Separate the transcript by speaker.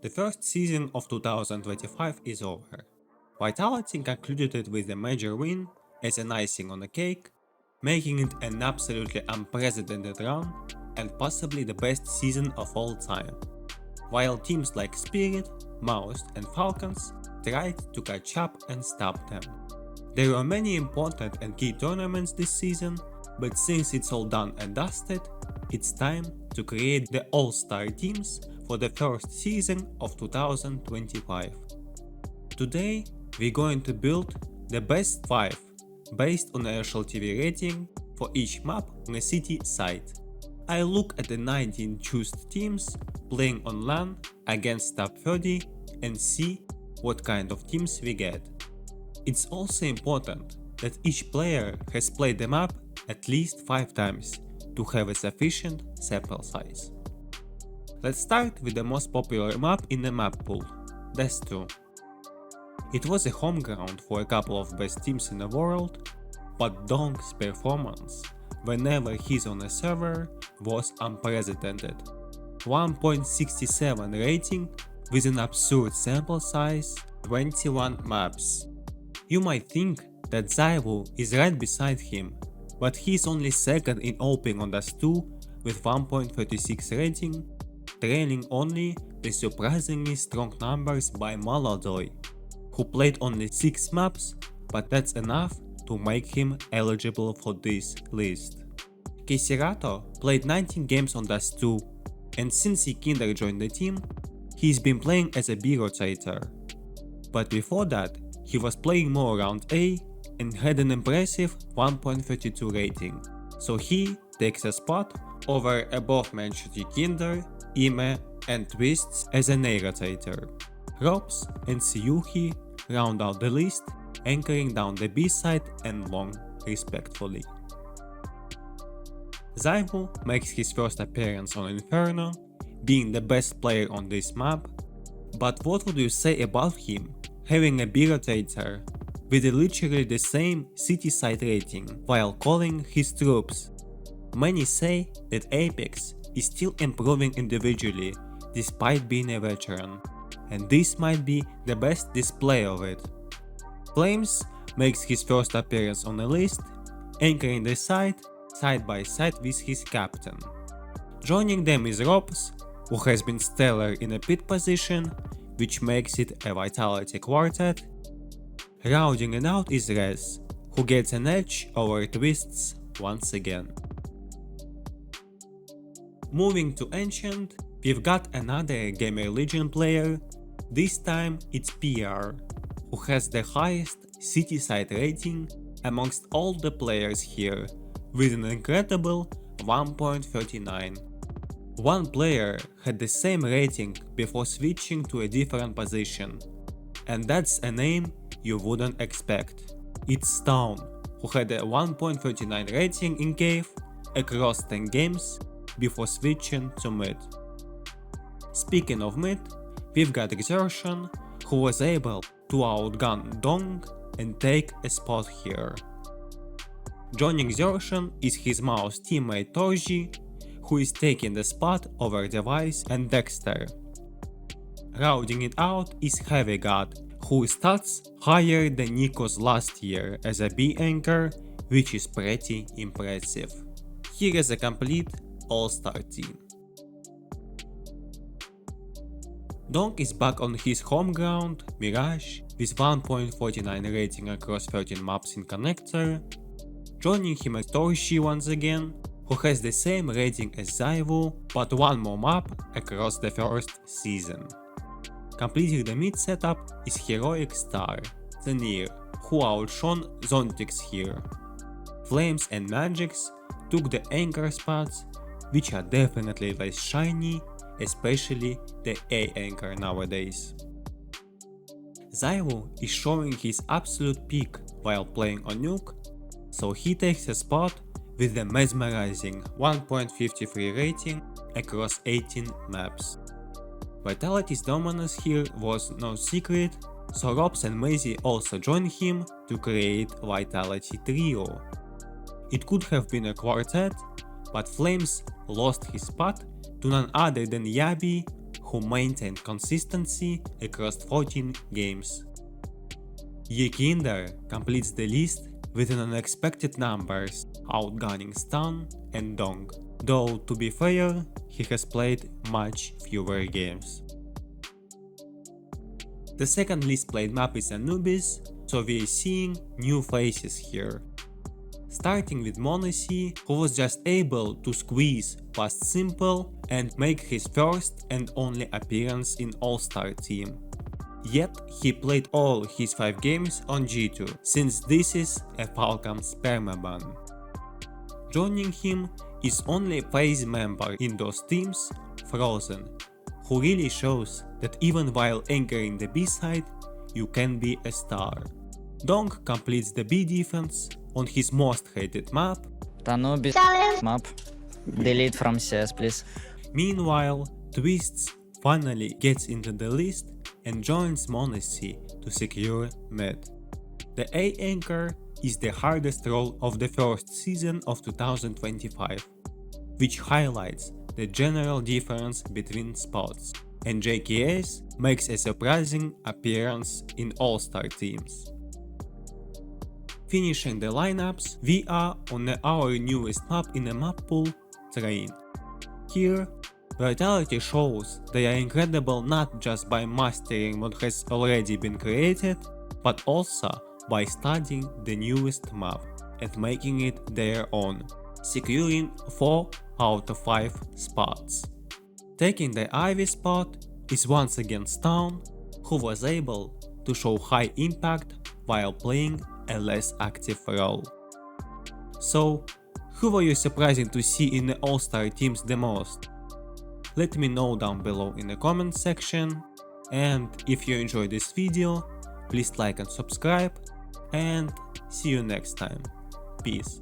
Speaker 1: The first season of 2025 is over. Vitality concluded it with a major win as an icing on the cake, making it an absolutely unprecedented run and possibly the best season of all time, while teams like Spirit, Mouse and Falcons tried to catch up and stop them. There were many important and key tournaments this season, but since it's all done and dusted, it's time to create the all-star teams for the first season of 2025. Today, we're going to build the best 5 based on the HLTV rating for each map on a city site. I look at the 19 chosen teams playing on LAN against top 30 and see what kind of teams we get. It's also important that each player has played the map at least 5 times to have a sufficient sample size. Let's start with the most popular map in the map pool, Death 2. It was a home ground for a couple of best teams in the world, but Dong's performance whenever he's on a server was unprecedented. 1.67 rating with an absurd sample size, 21 maps. You might think that Zywu is right beside him, but he's only second in opening on Dust 2 with 1.36 rating, trailing only the surprisingly strong numbers by Maladoy, who played only 6 maps, but that's enough to make him eligible for this list. Kesirato played 19 games on Dust 2, and since Kinder joined the team, he's been playing as a B rotator. But before that, he was playing more around A and had an impressive 1.32 rating, so he takes a spot over above mentioned Kinder, Ime and Twists as an A rotator. Robs and Siyuhi round out the list, anchoring down the B side and long respectfully. Zywu makes his first appearance on Inferno, being the best player on this map, but what would you say about him having a B rotator with literally the same city side rating while calling his troops? Many say that Apex is still improving individually despite being a veteran, and this might be the best display of it. Flames makes his first appearance on the list, anchoring the side by side with his captain. Joining them is Robs, who has been stellar in a pit position, which makes it a Vitality quartet. Rounding it out is Rez, who gets an edge over Twists once again. Moving to Ancient, we've got another Gamer Legion player, this time it's PR, who has the highest city side rating amongst all the players here, with an incredible 1.39. One player had the same rating before switching to a different position, and that's a name you wouldn't expect. It's Stone, who had a 1.39 rating in Cave across 10 games before switching to mid. Speaking of mid, we've got Exertion, who was able to outgun Dong and take a spot here. Joining Exertion is his Mouse teammate Torji, who is taking the spot over Device and Dexter. Rounding it out is Heavy God, who stats higher than Nico's last year as a B anchor, which is pretty impressive. Here is a complete all-star team. Donk is back on his home ground, Mirage, with 1.49 rating across 13 maps in Connector. Joining him is Torshi once again, who has the same rating as Zywu, but one more map across the first season. Completing the mid setup is Heroic Star, Zenir, who outshone Zontix here. Flames and Magics took the anchor spots, which are definitely less shiny, especially the A anchor nowadays. Zywu is showing his absolute peak while playing on Nuke, so he takes a spot with the mesmerizing 1.53 rating across 18 maps. Vitality's dominance here was no secret, so Robs and Maisie also joined him to create Vitality Trio. It could have been a quartet, but Flames lost his spot to none other than Yabi, who maintained consistency across 14 games. Yekinder completes the list with an unexpected numbers, outgunning Stan and Dong, though to be fair, he has played much fewer games. The second least played map is Anubis, so we are seeing new faces here. Starting with Monacy, who was just able to squeeze past Simple and make his first and only appearance in All-Star team. Yet he played all his 5 games on G2, since this is a Falcons permaban. Joining him is only FaZe member in those teams, Frozen, who really shows that even while anchoring the B side, you can be a star. Dong completes the B defense on his most hated map,
Speaker 2: Anubis map. Delete from CS, please.
Speaker 1: Meanwhile, Twists finally gets into the list and joins Monacy to secure mid. The A anchor is the hardest role of the first season of 2025, which highlights the general difference between spots, and JKS makes a surprising appearance in All-Star teams. Finishing the lineups, we are on our newest map in a map pool, Train. Here, Vitality shows they are incredible not just by mastering what has already been created, but also by studying the newest map and making it their own, securing 4 out of 5 spots. Taking the Ivy spot is once again Stone, who was able to show high impact while playing a less active role. So, who were you surprising to see in the All-Star teams the most? Let me know down below in the comment section, and if you enjoyed this video, please like and subscribe, and see you next time. Peace.